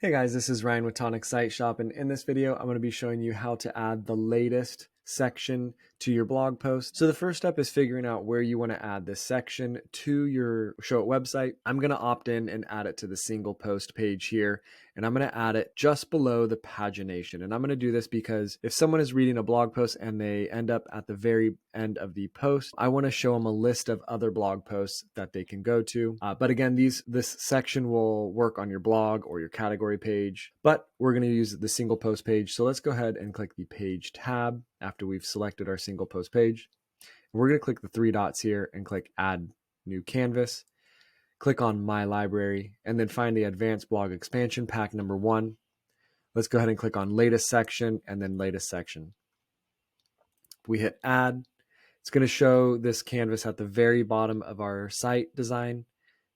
Hey guys, this is Ryan with Tonic Site Shop, and in this video, I'm going to be showing you how to add the latest section to your blog post. So the first step is figuring out where you want to add this section to your Showit website. I'm going to opt in and add it to the single post page here, and I'm going to add it just below the pagination. And I'm going to do this because if someone is reading a blog post and they end up at the very end of the post, I want to show them a list of other blog posts that they can go to. But again, this section will work on your blog or your category page, but we're going to use the single post page. So let's go ahead and click the page tab after we've selected our single post page. We're going to click the three dots here and click add new canvas. Click on my library and then find the advanced blog expansion pack number 1. Let's go ahead and click on latest section and then latest section. We hit add. It's going to show this canvas at the very bottom of our site design.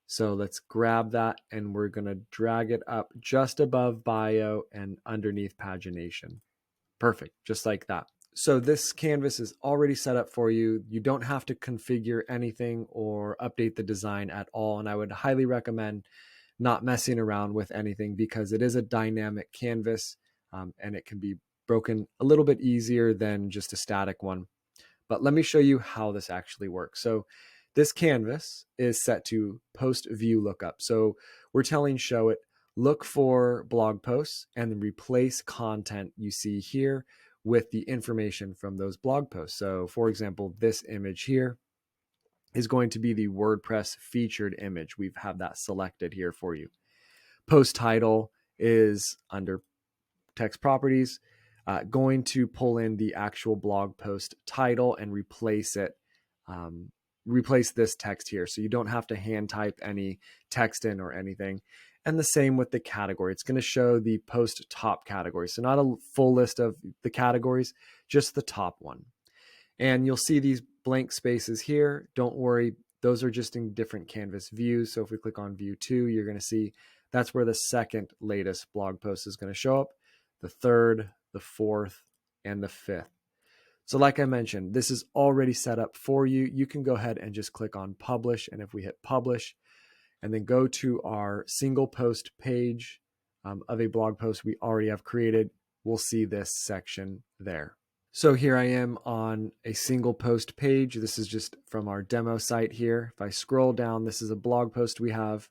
So let's grab that and we're going to drag it up just above bio and underneath pagination. Perfect, just like that. So this canvas is already set up for you. You don't have to configure anything or update the design at all. And I would highly recommend not messing around with anything because it is a dynamic canvas and it can be broken a little bit easier than just a static one. But let me show you how this actually works. So this canvas is set to post view lookup. So we're telling Showit, look for blog posts and then replace content you see here with the information from those blog posts. So for example, this image here is going to be the WordPress featured image. We've had that selected here for you. Post title is under text properties, going to pull in the actual blog post title and replace it, replace this text here. So you don't have to hand type any text in or anything. And the same with the category. It's going to show the post top category. So not a full list of the categories, just the top one. And you'll see these blank spaces here. Don't worry, those are just in different canvas views. So if we click on view 2, you're going to see that's where the second latest blog post is going to show up, the third, the fourth, and the fifth. So like I mentioned, this is already set up for you. You can go ahead and just click on publish. And if we hit publish and then go to our single post page of a blog post we already have created, we'll see this section there. So here I am on a single post page. This is just from our demo site here. If I scroll down, this is a blog post we have.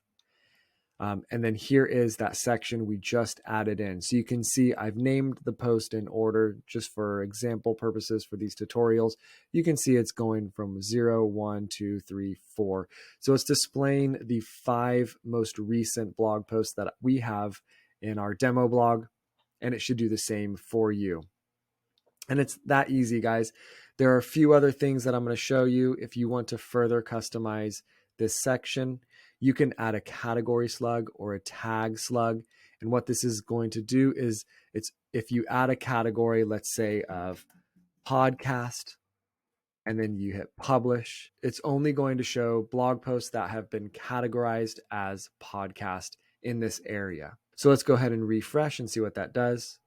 And then here is that section we just added in. So you can see I've named the post in order just for example purposes for these tutorials. You can see it's going from 0, 1, 2, 3, 4. So it's displaying the 5 most recent blog posts that we have in our demo blog, and it should do the same for you. And it's that easy, guys. There are a few other things that I'm going to show you. If you want to further customize this section, you can add a category slug or a tag slug. And what this is going to do is if you add a category, let's say of podcast, and then you hit publish, it's only going to show blog posts that have been categorized as podcast in this area. So let's go ahead and refresh and see what that does.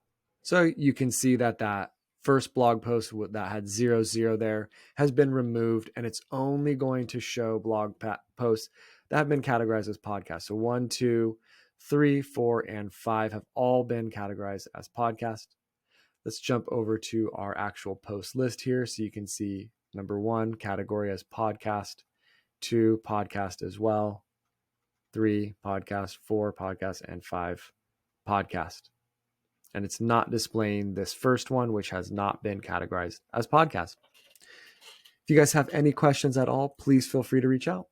So you can see that that first blog post that had 00 there has been removed, and it's only going to show blog posts that have been categorized as podcasts. So 1, 2, 3, 4, and 5 have all been categorized as podcast. Let's jump over to our actual post list here so you can see number 1 category as podcast, 2 podcast as well, 3 podcast, 4 podcast, and 5 podcast. And it's not displaying this first one, which has not been categorized as podcast. If you guys have any questions at all, please feel free to reach out.